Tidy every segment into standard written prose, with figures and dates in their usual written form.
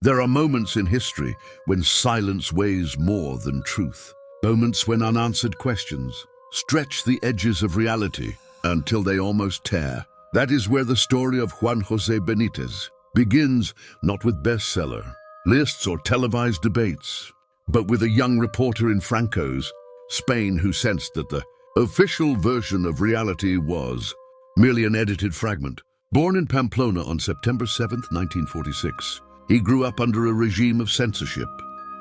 There are moments in history when silence weighs more than truth. Moments when unanswered questions stretch the edges of reality until they almost tear. That is where the story of Juan José Benítez begins, not with bestseller lists or televised debates, but with a young reporter in Franco's Spain who sensed that the official version of reality was merely an edited fragment. Born in Pamplona on September 7, 1946, he grew up under a regime of censorship,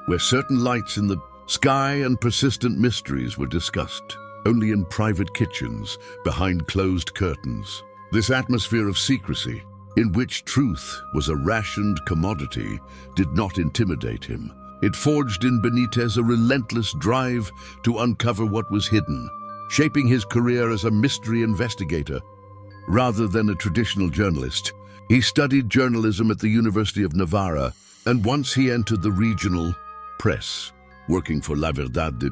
where certain lights in the sky and persistent mysteries were discussed only in private kitchens, behind closed curtains. This atmosphere of secrecy, in which truth was a rationed commodity, did not intimidate him. It forged in Benítez a relentless drive to uncover what was hidden, shaping his career as a mystery investigator. Rather than a traditional journalist, he studied journalism at the University of Navarra, and once he entered the regional press, working for La Verdad de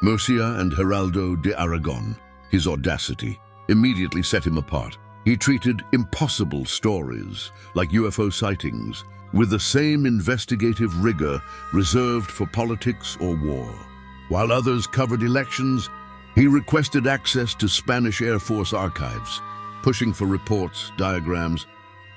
Murcia and Heraldo de Aragon, his audacity immediately set him apart. He treated impossible stories, like UFO sightings, with the same investigative rigor reserved for politics or war. While others covered elections, he requested access to Spanish Air Force archives, pushing for reports, diagrams,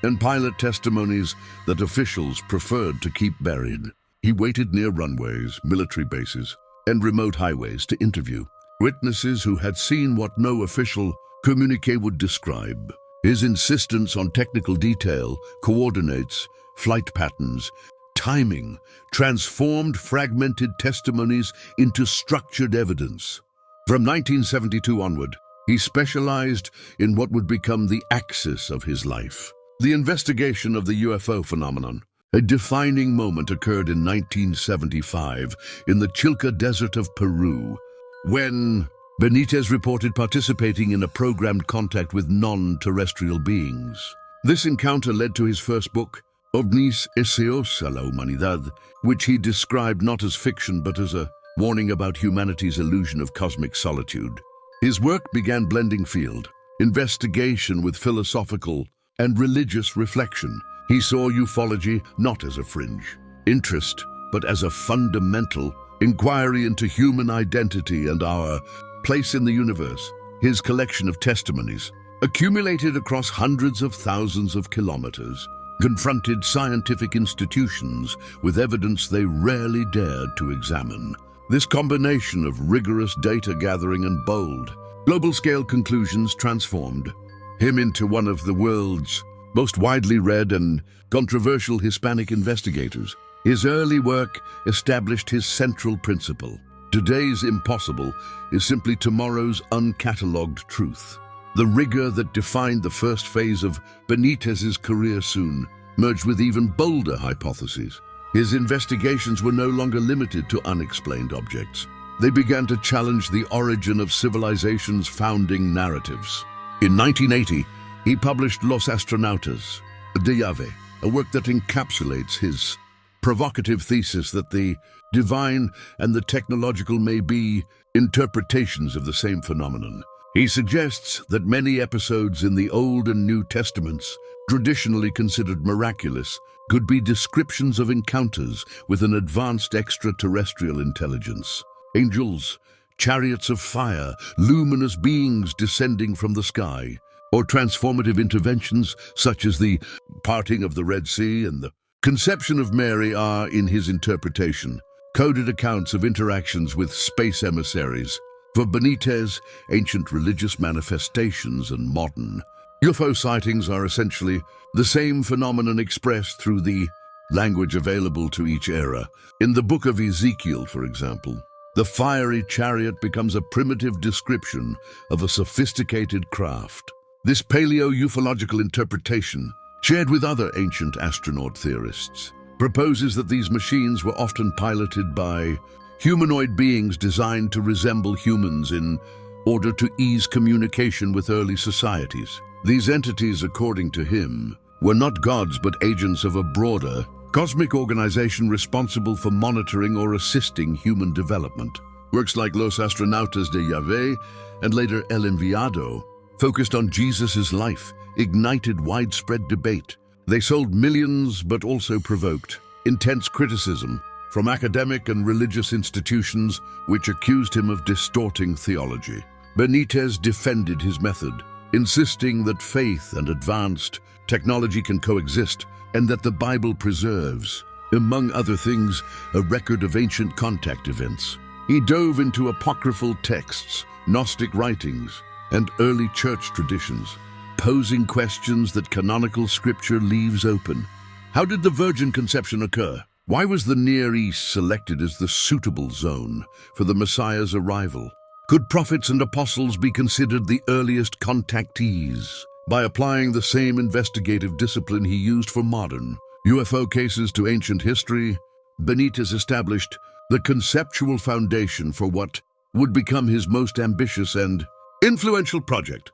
and pilot testimonies that officials preferred to keep buried. He waited near runways, military bases, and remote highways to interview witnesses who had seen what no official communique would describe. His insistence on technical detail, coordinates, flight patterns, timing, transformed fragmented testimonies into structured evidence. From 1972 onward, he specialized in what would become the axis of his life: the investigation of the UFO phenomenon. A defining moment occurred in 1975 in the Chilca Desert of Peru, when Benítez reported participating in a programmed contact with non-terrestrial beings. This encounter led to his first book, Ovnis Eseos a la Humanidad, which he described not as fiction but as a warning about humanity's illusion of cosmic solitude. His work began blending field investigation with philosophical and religious reflection. He saw ufology not as a fringe interest, but as a fundamental inquiry into human identity and our place in the universe. His collection of testimonies, accumulated across hundreds of thousands of kilometers, confronted scientific institutions with evidence they rarely dared to examine. This combination of rigorous data gathering and bold, global-scale conclusions transformed him into one of the world's most widely read and controversial Hispanic investigators. His early work established his central principle: today's impossible is simply tomorrow's uncatalogued truth. The rigor that defined the first phase of Benítez's career soon merged with even bolder hypotheses. His investigations were no longer limited to unexplained objects. They began to challenge the origin of civilization's founding narratives. In 1980, he published Los Astronautas de Yahvé, a work that encapsulates his provocative thesis that the divine and the technological may be interpretations of the same phenomenon. He suggests that many episodes in the Old and New Testaments, traditionally considered miraculous, could be descriptions of encounters with an advanced extraterrestrial intelligence. Angels, chariots of fire, luminous beings descending from the sky, or transformative interventions such as the parting of the Red Sea and the conception of Mary are, in his interpretation, coded accounts of interactions with space emissaries. For Benítez, ancient religious manifestations and modern UFO sightings are essentially the same phenomenon expressed through the language available to each era. In the Book of Ezekiel, for example, the fiery chariot becomes a primitive description of a sophisticated craft. This paleo-ufological interpretation, shared with other ancient astronaut theorists, proposes that these machines were often piloted by humanoid beings designed to resemble humans in order to ease communication with early societies. These entities, according to him, were not gods but agents of a broader, cosmic organization responsible for monitoring or assisting human development. Works like Los Astronautas de Yahvé and later El Enviado focused on Jesus' life, ignited widespread debate. They sold millions but also provoked intense criticism from academic and religious institutions which accused him of distorting theology. Benítez defended his method, insisting that faith and advanced technology can coexist and that the Bible preserves, among other things, a record of ancient contact events. He dove into apocryphal texts, Gnostic writings, and early church traditions, posing questions that canonical scripture leaves open. How did the virgin conception occur? Why was the Near East selected as the suitable zone for the Messiah's arrival? Could prophets and apostles be considered the earliest contactees? By applying the same investigative discipline he used for modern UFO cases to ancient history, Benítez established the conceptual foundation for what would become his most ambitious and influential project,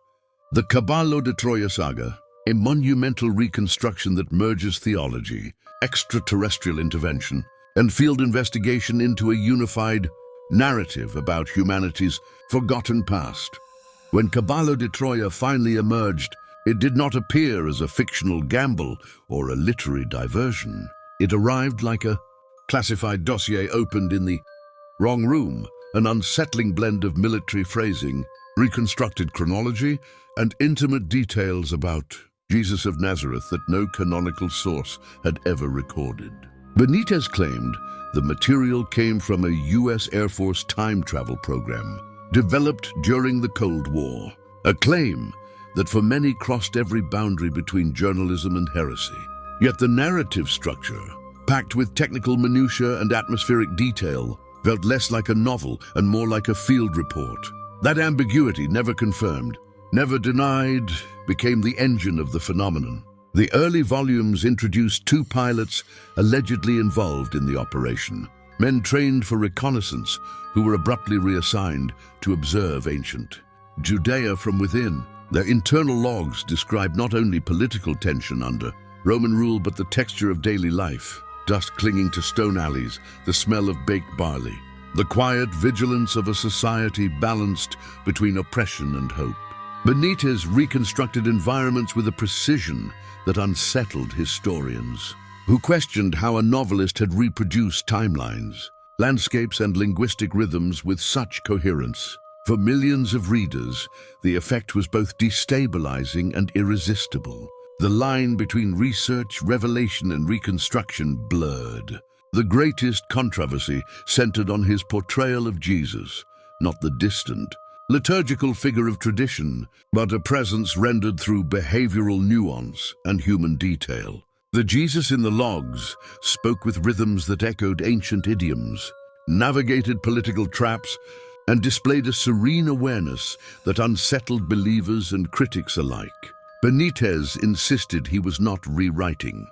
the Caballo de Troya saga, a monumental reconstruction that merges theology, extraterrestrial intervention, and field investigation into a unified narrative about humanity's forgotten past. When Caballo de Troya finally emerged, it did not appear as a fictional gamble or a literary diversion. It arrived like a classified dossier opened in the wrong room, an unsettling blend of military phrasing, reconstructed chronology, and intimate details about Jesus of Nazareth that no canonical source had ever recorded. Benítez claimed the material came from a U.S. Air Force time travel program developed during the Cold War, a claim that for many crossed every boundary between journalism and heresy. Yet the narrative structure, packed with technical minutiae and atmospheric detail, felt less like a novel and more like a field report. That ambiguity, never confirmed, never denied, became the engine of the phenomenon. The early volumes introduced 2 pilots allegedly involved in the operation, men trained for reconnaissance who were abruptly reassigned to observe ancient Judea from within. Their internal logs describe not only political tension under Roman rule but the texture of daily life, dust clinging to stone alleys, the smell of baked barley, the quiet vigilance of a society balanced between oppression and hope. Benítez reconstructed environments with a precision that unsettled historians, who questioned how a novelist had reproduced timelines, landscapes, and linguistic rhythms with such coherence. For millions of readers, the effect was both destabilizing and irresistible. The line between research, revelation, and reconstruction blurred. The greatest controversy centered on his portrayal of Jesus, not the distant, liturgical figure of tradition, but a presence rendered through behavioral nuance and human detail. The Jesus in the logs spoke with rhythms that echoed ancient idioms, navigated political traps, and displayed a serene awareness that unsettled believers and critics alike. Benítez insisted he was not rewriting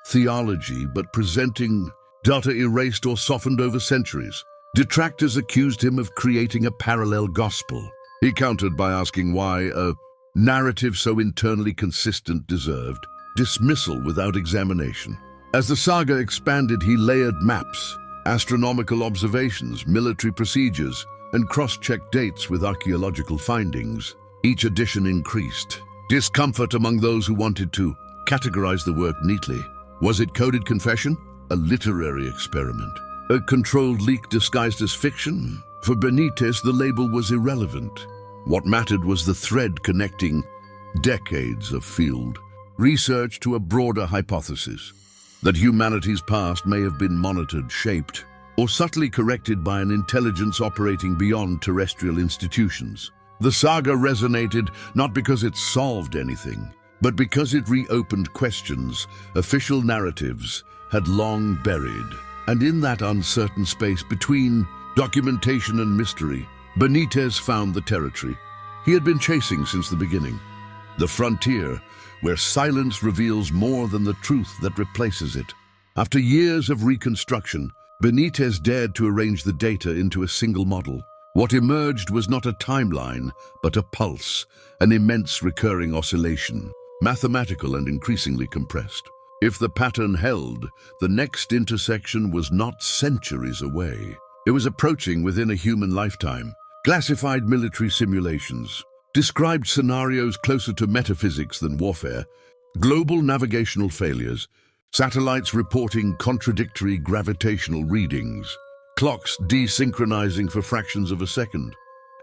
theology, but presenting data erased or softened over centuries. Detractors accused him of creating a parallel gospel. He countered by asking why a narrative so internally consistent deserved dismissal without examination. As the saga expanded, he layered maps, astronomical observations, military procedures, and cross-checked dates with archaeological findings. Each edition increased discomfort among those who wanted to categorize the work neatly. Was it coded confession? A literary experiment? A controlled leak disguised as fiction? For Benítez, the label was irrelevant. What mattered was the thread connecting decades of field research to a broader hypothesis, that humanity's past may have been monitored, shaped, or subtly corrected by an intelligence operating beyond terrestrial institutions. The saga resonated not because it solved anything, but because it reopened questions official narratives had long buried. And in that uncertain space between documentation and mystery, Benítez found the territory he had been chasing since the beginning. The frontier, where silence reveals more than the truth that replaces it. After years of reconstruction, Benítez dared to arrange the data into a single model. What emerged was not a timeline, but a pulse, an immense recurring oscillation, mathematical and increasingly compressed. If the pattern held, the next intersection was not centuries away. It was approaching within a human lifetime. Classified military simulations described scenarios closer to metaphysics than warfare, global navigational failures, Satellites reporting contradictory gravitational readings, clocks desynchronizing for fractions of a second.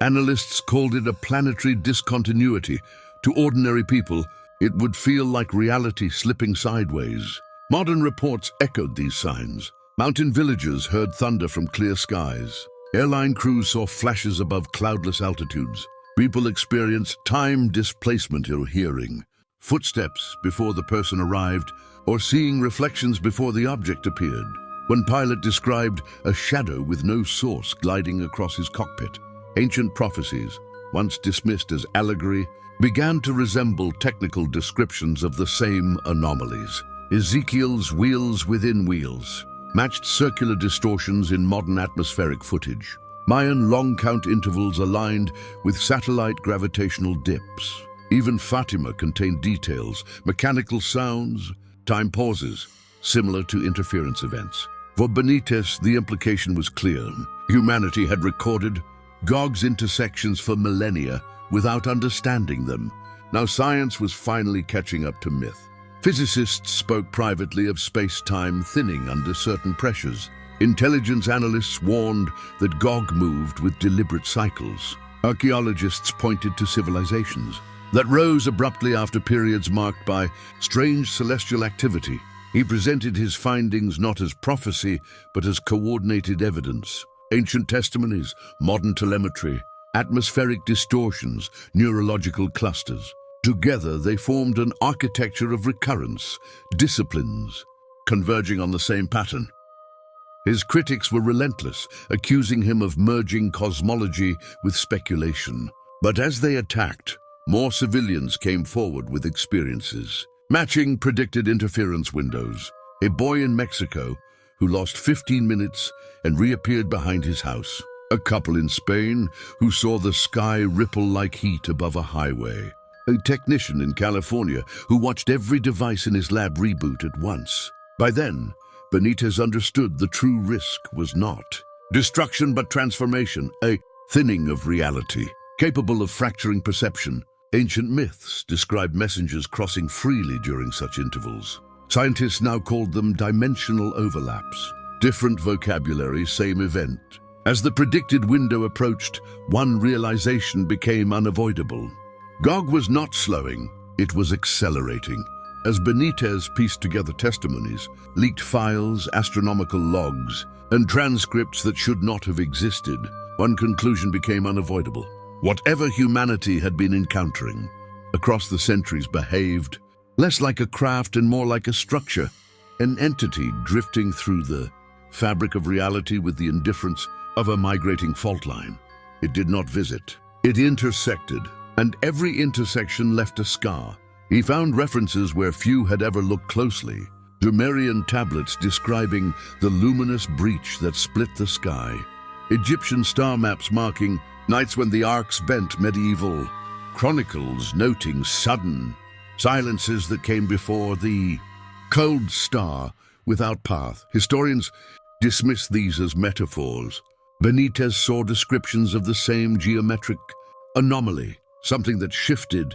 Analysts called it a planetary discontinuity. To ordinary people, it would feel like reality slipping sideways. Modern reports echoed these signs. Mountain villagers heard thunder from clear skies. Airline crews saw flashes above cloudless altitudes. People experienced time displacement or hearing footsteps before the person arrived, or seeing reflections before the object appeared. One pilot described a shadow with no source gliding across his cockpit. Ancient prophecies, once dismissed as allegory, began to resemble technical descriptions of the same anomalies. Ezekiel's wheels within wheels matched circular distortions in modern atmospheric footage. Mayan long count intervals aligned with satellite gravitational dips. Even Fatima contained details, mechanical sounds, time pauses, similar to interference events. For Benítez, the implication was clear. Humanity had recorded Gog's intersections for millennia without understanding them. Now science was finally catching up to myth. Physicists spoke privately of space-time thinning under certain pressures. Intelligence analysts warned that Gog moved with deliberate cycles. Archaeologists pointed to civilizations that rose abruptly after periods marked by strange celestial activity. He presented his findings not as prophecy, but as coordinated evidence. Ancient testimonies, modern telemetry, atmospheric distortions, neurological clusters. Together they formed an architecture of recurrence, disciplines, converging on the same pattern. His critics were relentless, accusing him of merging cosmology with speculation. But as they attacked, more civilians came forward with experiences, matching predicted interference windows. A boy in Mexico who lost 15 minutes and reappeared behind his house. A couple in Spain who saw the sky ripple like heat above a highway. A technician in California who watched every device in his lab reboot at once. By then, Benítez understood the true risk was not destruction but transformation, a thinning of reality, capable of fracturing perception. Ancient myths described messengers crossing freely during such intervals. Scientists now called them dimensional overlaps. Different vocabulary, same event. As the predicted window approached, one realization became unavoidable. Gog was not slowing, it was accelerating. As Benítez pieced together testimonies, leaked files, astronomical logs, and transcripts that should not have existed, one conclusion became unavoidable. Whatever humanity had been encountering across the centuries behaved less like a craft and more like a structure, an entity drifting through the fabric of reality with the indifference of a migrating fault line. It did not visit. It intersected, and every intersection left a scar. He found references where few had ever looked closely. Sumerian tablets describing the luminous breach that split the sky. Egyptian star maps marking nights when the arcs bent, medieval chronicles noting sudden silences that came before the cold star without path. Historians dismiss these as metaphors. Benítez saw descriptions of the same geometric anomaly, something that shifted,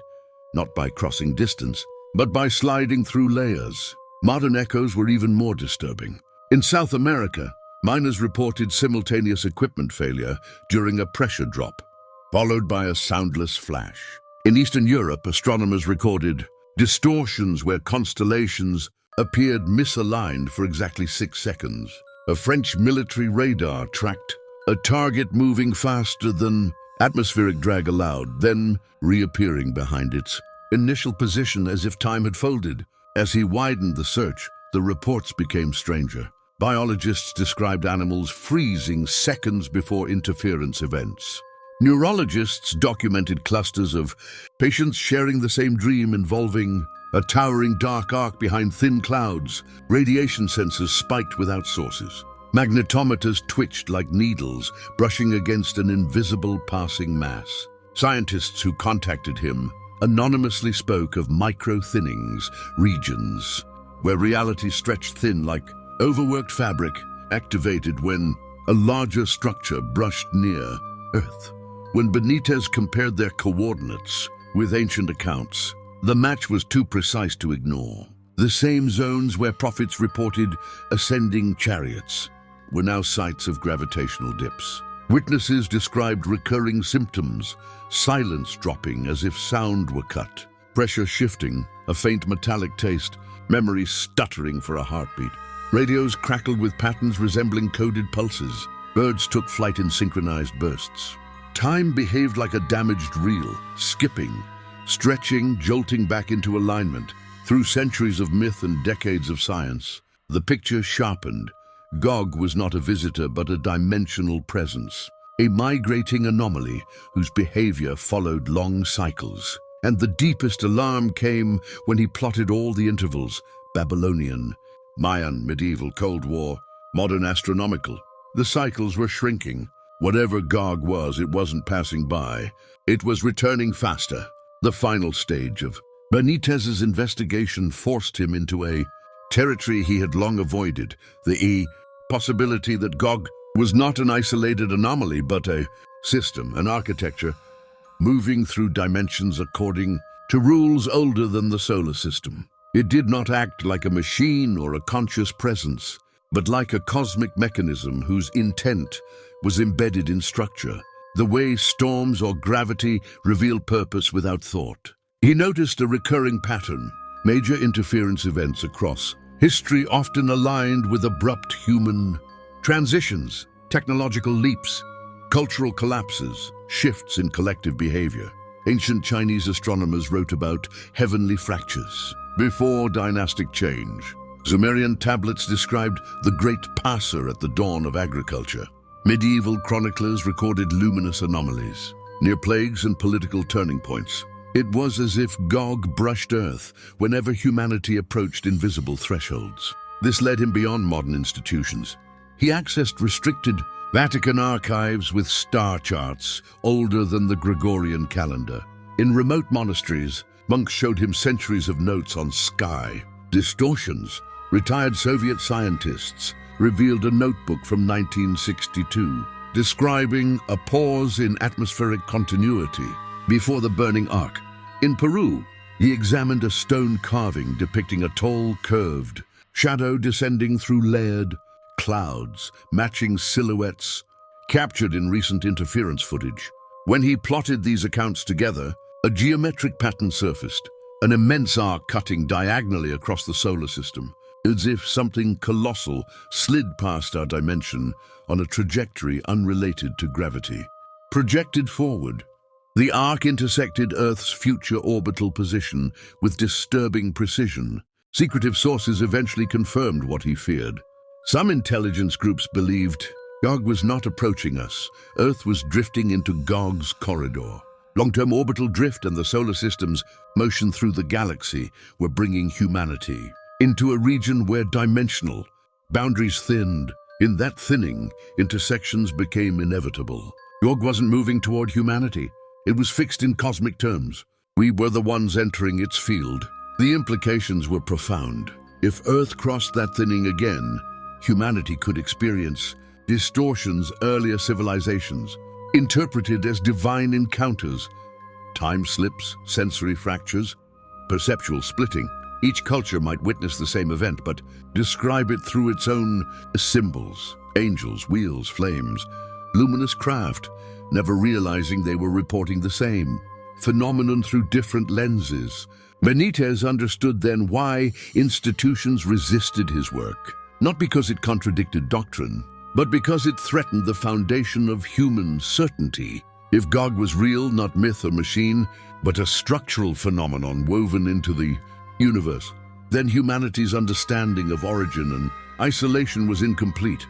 not by crossing distance, but by sliding through layers. Modern echoes were even more disturbing. In South America, miners reported simultaneous equipment failure during a pressure drop, followed by a soundless flash. In Eastern Europe, astronomers recorded distortions where constellations appeared misaligned for exactly 6 seconds. A French military radar tracked a target moving faster than atmospheric drag allowed, then reappearing behind its initial position as if time had folded. As he widened the search, the reports became stranger. Biologists described animals freezing seconds before interference events. Neurologists documented clusters of patients sharing the same dream involving a towering dark arc behind thin clouds. Radiation sensors spiked without sources. Magnetometers twitched like needles, brushing against an invisible passing mass. Scientists who contacted him anonymously spoke of micro-thinnings, regions where reality stretched thin like overworked fabric, activated when a larger structure brushed near Earth. When Benítez compared their coordinates with ancient accounts, the match was too precise to ignore. The same zones where prophets reported ascending chariots were now sites of gravitational dips. Witnesses described recurring symptoms, silence dropping as if sound were cut, pressure shifting, a faint metallic taste, memory stuttering for a heartbeat. Radios crackled with patterns resembling coded pulses. Birds took flight in synchronized bursts. Time behaved like a damaged reel, skipping, stretching, jolting back into alignment. Through centuries of myth and decades of science, the picture sharpened. Gog was not a visitor but a dimensional presence, a migrating anomaly whose behavior followed long cycles. And the deepest alarm came when he plotted all the intervals: Babylonian, Mayan, medieval, Cold War, modern, astronomical. The cycles were shrinking. Whatever Gog was, it wasn't passing by. It was returning faster. The final stage of Benítez's investigation forced him into a territory he had long avoided, the possibility that Gog was not an isolated anomaly but a system, an architecture, moving through dimensions according to rules older than the solar system. It did not act like a machine or a conscious presence, but like a cosmic mechanism whose intent was embedded in structure, the way storms or gravity reveal purpose without thought. He noticed a recurring pattern: major interference events across history often aligned with abrupt human transitions, technological leaps, cultural collapses, shifts in collective behavior. Ancient Chinese astronomers wrote about heavenly fractures before dynastic change. Sumerian tablets described the great passer at the dawn of agriculture. Medieval chroniclers recorded luminous anomalies, near plagues and political turning points. It was as if Gog brushed Earth whenever humanity approached invisible thresholds. This led him beyond modern institutions. He accessed restricted Vatican archives with star charts older than the Gregorian calendar. In remote monasteries, monks showed him centuries of notes on sky distortions. Retired Soviet scientists revealed a notebook from 1962 describing a pause in atmospheric continuity before the burning arc. In Peru, he examined a stone carving depicting a tall, curved shadow descending through layered clouds, matching silhouettes captured in recent interference footage. When he plotted these accounts together, a geometric pattern surfaced, an immense arc cutting diagonally across the solar system, as if something colossal slid past our dimension on a trajectory unrelated to gravity. Projected forward, the arc intersected Earth's future orbital position with disturbing precision. Secretive sources eventually confirmed what he feared. Some intelligence groups believed Gog was not approaching us. Earth was drifting into Gog's corridor. Long-term orbital drift and the solar system's motion through the galaxy were bringing humanity into a region where dimensional boundaries thinned. In that thinning, intersections became inevitable. Gog wasn't moving toward humanity. It was fixed in cosmic terms. We were the ones entering its field. The implications were profound. If Earth crossed that thinning again, humanity could experience distortions earlier civilizations, interpreted as divine encounters, time slips, sensory fractures, perceptual splitting. Each culture might witness the same event, but describe it through its own symbols: angels, wheels, flames, luminous craft, never realizing they were reporting the same phenomenon through different lenses. Benítez understood then why institutions resisted his work, not because it contradicted doctrine, but because it threatened the foundation of human certainty. If Gog was real, not myth or machine, but a structural phenomenon woven into the universe, then humanity's understanding of origin and isolation was incomplete.